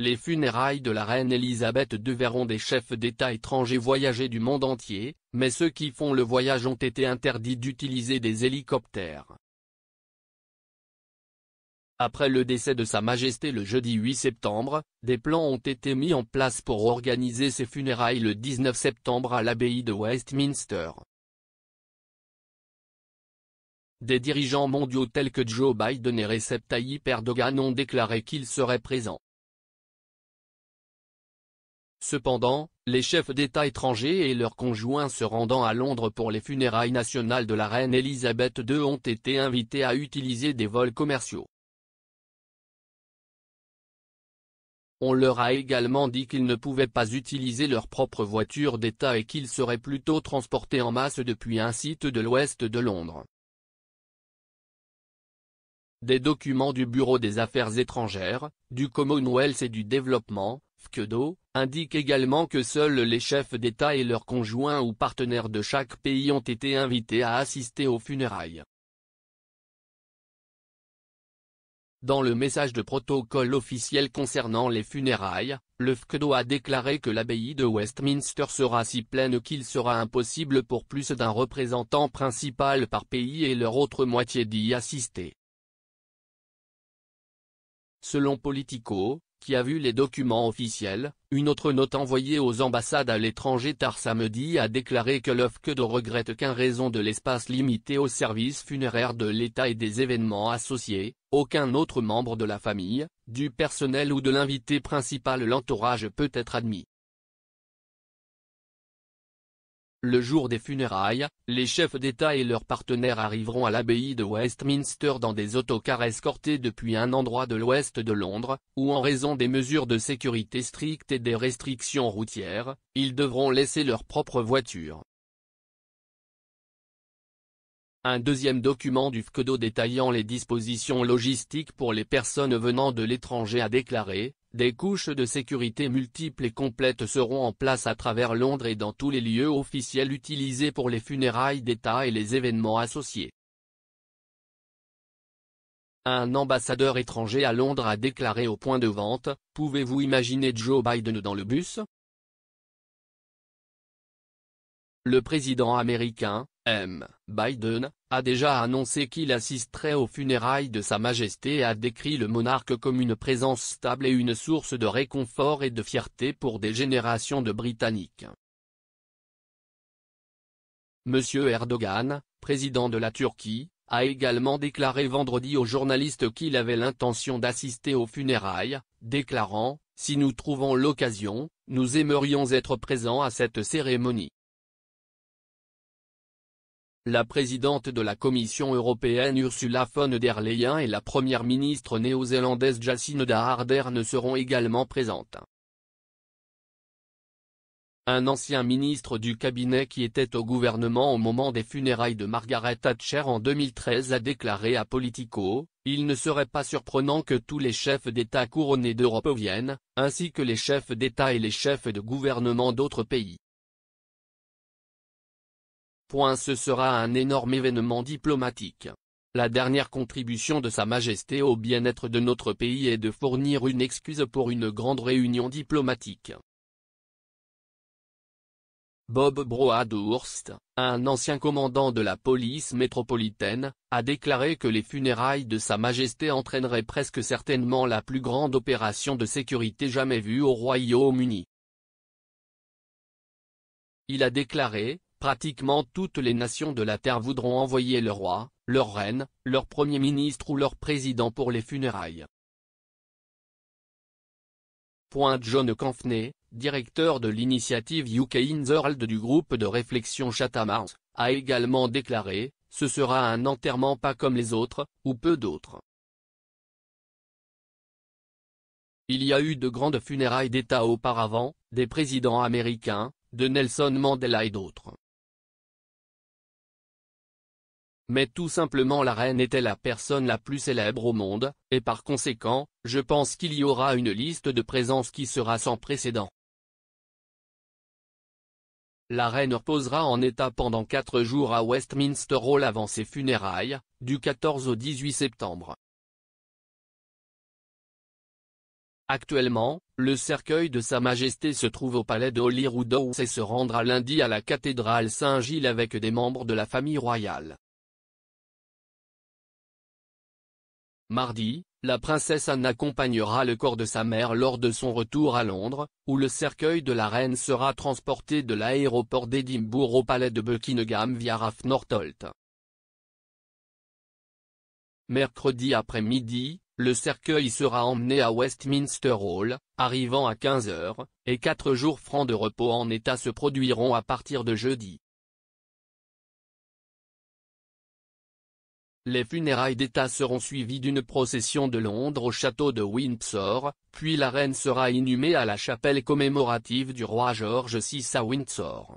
les funérailles de la reine Elisabeth II verront des chefs d'État étrangers voyager du monde entier, mais ceux qui font le voyage ont été interdits d'utiliser des hélicoptères. Après le décès de Sa Majesté le jeudi 8 septembre, des plans ont été mis en place pour organiser ses funérailles le 19 septembre à l'abbaye de Westminster. Des dirigeants mondiaux tels que Joe Biden et Recep Tayyip Erdogan ont déclaré qu'ils seraient présents. Cependant, les chefs d'État étrangers et leurs conjoints se rendant à Londres pour les funérailles nationales de la reine Elisabeth II ont été invités à utiliser des vols commerciaux. On leur a également dit qu'ils ne pouvaient pas utiliser leur propre voiture d'État et qu'ils seraient plutôt transportés en masse depuis un site de l'ouest de Londres. Des documents du Bureau des Affaires étrangères, du Commonwealth et du Développement, FKDO, indiquent également que seuls les chefs d'État et leurs conjoints ou partenaires de chaque pays ont été invités à assister aux funérailles. Dans le message de protocole officiel concernant les funérailles, le FKDO a déclaré que l'abbaye de Westminster sera si pleine qu'il sera impossible pour plus d'un représentant principal par pays et leur autre moitié d'y assister. Selon Politico, qui a vu les documents officiels, une autre note envoyée aux ambassades à l'étranger tard samedi a déclaré que le FKDO regrette qu'en raison de l'espace limité aux services funéraires de l'État et des événements associés, aucun autre membre de la famille, du personnel ou de l'invité principal l'entourage peut être admis. Le jour des funérailles, les chefs d'État et leurs partenaires arriveront à l'abbaye de Westminster dans des autocars escortés depuis un endroit de l'ouest de Londres, où en raison des mesures de sécurité strictes et des restrictions routières, ils devront laisser leur propre voiture. Un deuxième document du FKDO détaillant les dispositions logistiques pour les personnes venant de l'étranger a déclaré: des couches de sécurité multiples et complètes seront en place à travers Londres et dans tous les lieux officiels utilisés pour les funérailles d'État et les événements associés. Un ambassadeur étranger à Londres a déclaré au point de vente: pouvez-vous imaginer Joe Biden dans le bus? Le président américain, Biden, a déjà annoncé qu'il assisterait aux funérailles de Sa Majesté et a décrit le monarque comme une présence stable et une source de réconfort et de fierté pour des générations de Britanniques. Monsieur Erdogan, président de la Turquie, a également déclaré vendredi aux journalistes qu'il avait l'intention d'assister aux funérailles, déclarant: si nous trouvons l'occasion, nous aimerions être présents à cette cérémonie. La présidente de la Commission européenne Ursula von der Leyen et la première ministre néo-zélandaise Jacinda Ardern seront également présentes. Un ancien ministre du cabinet qui était au gouvernement au moment des funérailles de Margaret Thatcher en 2013 a déclaré à Politico: il ne serait pas surprenant que tous les chefs d'État couronnés d'Europe viennent, ainsi que les chefs d'État et les chefs de gouvernement d'autres pays. Ce sera un énorme événement diplomatique. La dernière contribution de Sa Majesté au bien-être de notre pays est de fournir une excuse pour une grande réunion diplomatique. Bob Broadhurst, un ancien commandant de la police métropolitaine, a déclaré que les funérailles de Sa Majesté entraîneraient presque certainement la plus grande opération de sécurité jamais vue au Royaume-Uni. Il a déclaré: pratiquement toutes les nations de la Terre voudront envoyer leur roi, leur reine, leur premier ministre ou leur président pour les funérailles. John Confney, directeur de l'initiative UK in the World du groupe de réflexion Chatham House, a également déclaré: ce sera un enterrement pas comme les autres, ou peu d'autres. Il y a eu de grandes funérailles d'État auparavant, des présidents américains, de Nelson Mandela et d'autres. Mais tout simplement la reine était la personne la plus célèbre au monde, et par conséquent, je pense qu'il y aura une liste de présence qui sera sans précédent. La reine reposera en état pendant 4 jours à Westminster Hall avant ses funérailles, du 14 au 18 septembre. Actuellement, le cercueil de Sa Majesté se trouve au palais de Holyrood et se rendra lundi à la cathédrale Saint-Gilles avec des membres de la famille royale. Mardi, la princesse Anne accompagnera le corps de sa mère lors de son retour à Londres, où le cercueil de la reine sera transporté de l'aéroport d'Édimbourg au palais de Buckingham via RAF Northolt. Mercredi après-midi, le cercueil sera emmené à Westminster Hall, arrivant à 15 h, et 4 jours francs de repos en état se produiront à partir de jeudi. Les funérailles d'État seront suivies d'une procession de Londres au château de Windsor, puis la reine sera inhumée à la chapelle commémorative du roi George VI à Windsor.